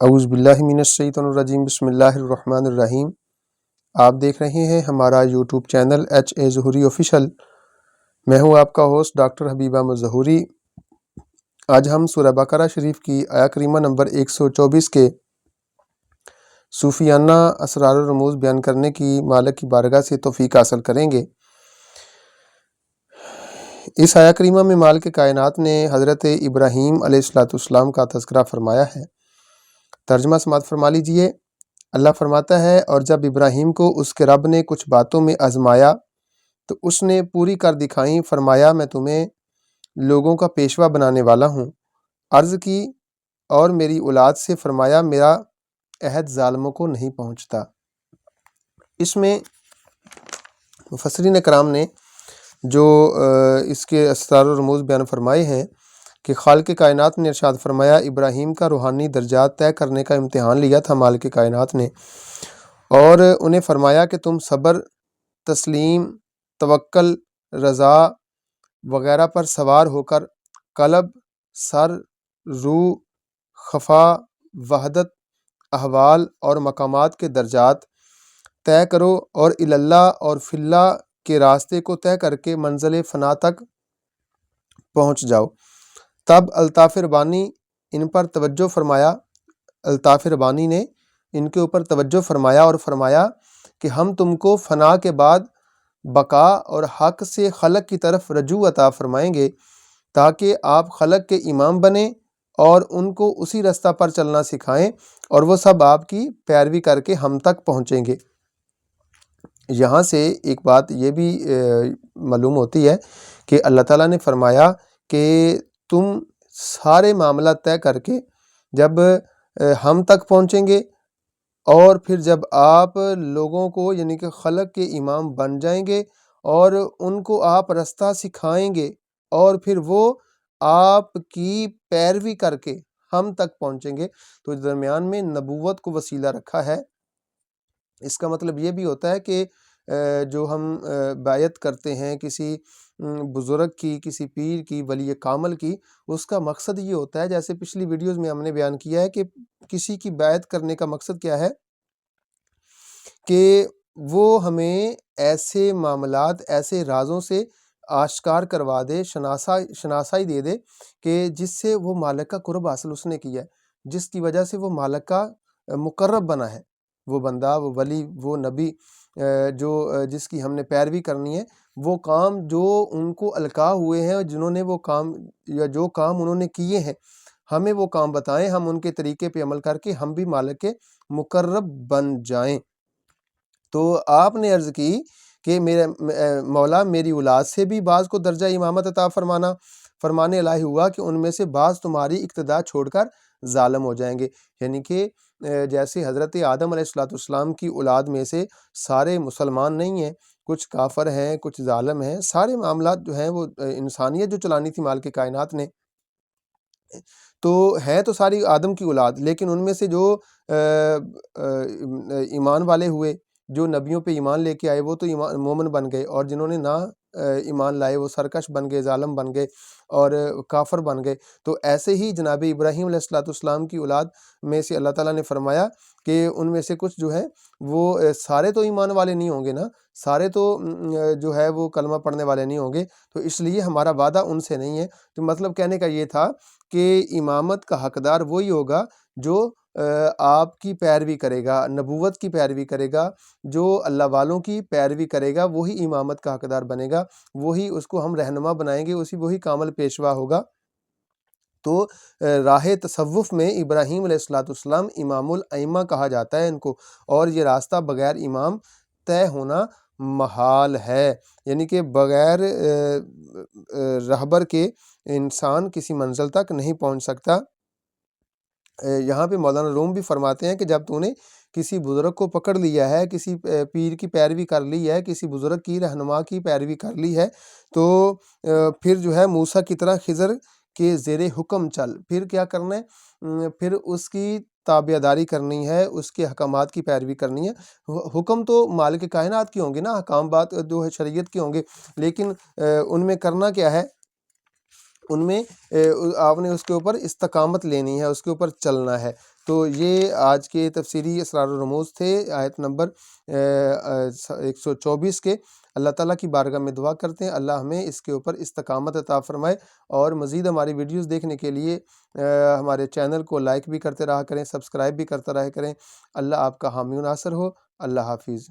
اعوذ باللہ من الشیطان الرجیم، بسم اللہ الرحمن الرحیم۔ آپ دیکھ رہے ہیں ہمارا YouTube channel H A Zahoori official. میں ہوں آپ کا ہوسٹ ڈاکٹر حبیب احمد ظہوری۔ آج ہم سورہ بقرہ شریف کی آیہ کریمہ نمبر 124 کے صوفیانہ اسرار و رموز بیان کرنے کی مالک کی بارگاہ سے توفیق حاصل کریں گے۔ اس آیہ کریمہ میں مالک کائنات نے حضرت ابراہیم علیہ السلام کا تذکرہ فرمایا ہے۔ ترجمہ سماعت فرما لیجئے۔ اللہ فرماتا ہے، اور جب ابراہیم کو اس کے رب نے کچھ باتوں میں آزمایا تو اس نے پوری کر دکھائیں، فرمایا میں تمہیں لوگوں کا پیشوا بنانے والا ہوں۔ عرض کی اور میری اولاد سے، فرمایا میرا عہد ظالموں کو نہیں پہنچتا۔ اس میں مفسرین کرام نے جو اس کے اسرار و رموز بیان فرمائے ہیں کہ خالق کائنات نے ارشاد فرمایا، ابراہیم کا روحانی درجات طے کرنے کا امتحان لیا تھا مالک کائنات نے، اور انہیں فرمایا کہ تم صبر، تسلیم، توکل، رضا وغیرہ پر سوار ہو کر قلب، سر، روح، خفا، وحدت، احوال اور مقامات کے درجات طے کرو، اور اللہ اور فی اللہ کے راستے کو طے کر کے منزل فنا تک پہنچ جاؤ۔ تب الطاف ربانی ان پر توجہ فرمایا، الطاف ربانی نے ان کے اوپر توجہ فرمایا اور فرمایا کہ ہم تم کو فنا کے بعد بقا اور حق سے خلق کی طرف رجوع عطا فرمائیں گے، تاکہ آپ خلق کے امام بنیں اور ان کو اسی رستہ پر چلنا سکھائیں، اور وہ سب آپ کی پیروی کر کے ہم تک پہنچیں گے۔ یہاں سے ایک بات یہ بھی معلوم ہوتی ہے کہ اللہ تعالیٰ نے فرمایا کہ تم سارے معاملات طے کر کے جب ہم تک پہنچیں گے، اور پھر جب آپ لوگوں کو یعنی کہ خلق کے امام بن جائیں گے اور ان کو آپ رستہ سکھائیں گے، اور پھر وہ آپ کی پیروی کر کے ہم تک پہنچیں گے، تو درمیان میں نبوت کو وسیلہ رکھا ہے۔ اس کا مطلب یہ بھی ہوتا ہے کہ جو ہم بیعت کرتے ہیں کسی بزرگ کی، کسی پیر کی، ولی کامل کی، اس کا مقصد یہ ہوتا ہے، جیسے پچھلی ویڈیوز میں ہم نے بیان کیا ہے کہ کسی کی بیعت کرنے کا مقصد کیا ہے کہ وہ ہمیں ایسے معاملات، ایسے رازوں سے آشکار کروا دے، شناسائی دے دے کہ جس سے وہ مالک کا قرب حاصل اس نے کیا ہے، جس کی وجہ سے وہ مالک کا مقرب بنا ہے، وہ بندہ، وہ ولی، وہ نبی جو جس کی ہم نے پیروی کرنی ہے، وہ کام جو ان کو القاء ہوئے ہیں، جنہوں نے وہ کام یا جو کام انہوں نے کیے ہیں، ہمیں وہ کام بتائیں، ہم ان کے طریقے پہ عمل کر کے ہم بھی مالک کے مقرب بن جائیں۔ تو آپ نے عرض کی کہ میرے مولا میری اولاد سے بھی بعض کو درجہ امامت عطا فرمانے الہی ہوا کہ ان میں سے بعض تمہاری اقتداء چھوڑ کر ظالم ہو جائیں گے، یعنی کہ جیسے حضرت آدم علیہ السلام کی اولاد میں سے سارے مسلمان نہیں ہیں، کچھ کافر ہیں، کچھ ظالم ہیں، سارے معاملات جو ہیں وہ انسانیت جو چلانی تھی مالک کائنات نے، تو ہے تو ساری آدم کی اولاد، لیکن ان میں سے جو ایمان والے ہوئے، جو نبیوں پہ ایمان لے کے آئے، وہ تو مومن بن گئے، اور جنہوں نے نہ ایمان لائے وہ سرکش بن گئے، ظالم بن گئے اور کافر بن گئے۔ تو ایسے ہی جناب ابراہیم علیہ السلام کی اولاد میں سے اللہ تعالیٰ نے فرمایا کہ ان میں سے کچھ جو ہے وہ سارے تو ایمان والے نہیں ہوں گے نا، سارے تو جو ہے وہ کلمہ پڑھنے والے نہیں ہوں گے، تو اس لیے ہمارا وعدہ ان سے نہیں ہے۔ تو مطلب کہنے کا یہ تھا کہ امامت کا حقدار وہی ہوگا جو آپ کی پیروی کرے گا، نبوت کی پیروی کرے گا، جو اللہ والوں کی پیروی کرے گا، وہی امامت کا حقدار بنے گا، وہی اس کو ہم رہنما بنائیں گے، وہی کامل پیشوا ہوگا۔ تو راہ تصوف میں ابراہیم علیہ السلام امام الائمہ کہا جاتا ہے ان کو، اور یہ راستہ بغیر امام طے ہونا محال ہے، یعنی کہ بغیر رہبر کے انسان کسی منزل تک نہیں پہنچ سکتا۔ یہاں پہ مولانا روم بھی فرماتے ہیں کہ جب تو نے کسی بزرگ کو پکڑ لیا ہے، کسی پیر کی پیروی کر لی ہے، کسی بزرگ کی رہنما کی پیروی کر لی ہے، تو پھر جو ہے موسیٰ کی طرح خضر کے زیر حکم چل، پھر کیا کرنا ہے، پھر اس کی تابعداری کرنی ہے، اس کے حکامات کی پیروی کرنی ہے۔ حکم تو مالک کائنات کی ہوں گے نا، حکام بات جو ہے شریعت کی ہوں گے، لیکن ان میں کرنا کیا ہے، ان میں آپ نے اس کے اوپر استقامت لینی ہے، اس کے اوپر چلنا ہے۔ تو یہ آج کے تفسیری اسرار و رموز تھے آیت نمبر 124 کے۔ اللہ تعالیٰ کی بارگاہ میں دعا کرتے ہیں اللہ ہمیں اس کے اوپر استقامت عطا فرمائے، اور مزید ہماری ویڈیوز دیکھنے کے لیے ہمارے چینل کو لائک بھی کرتے رہا کریں، سبسکرائب بھی کرتے رہا کریں۔ اللہ آپ کا حامی و ناصر ہو۔ اللہ حافظ۔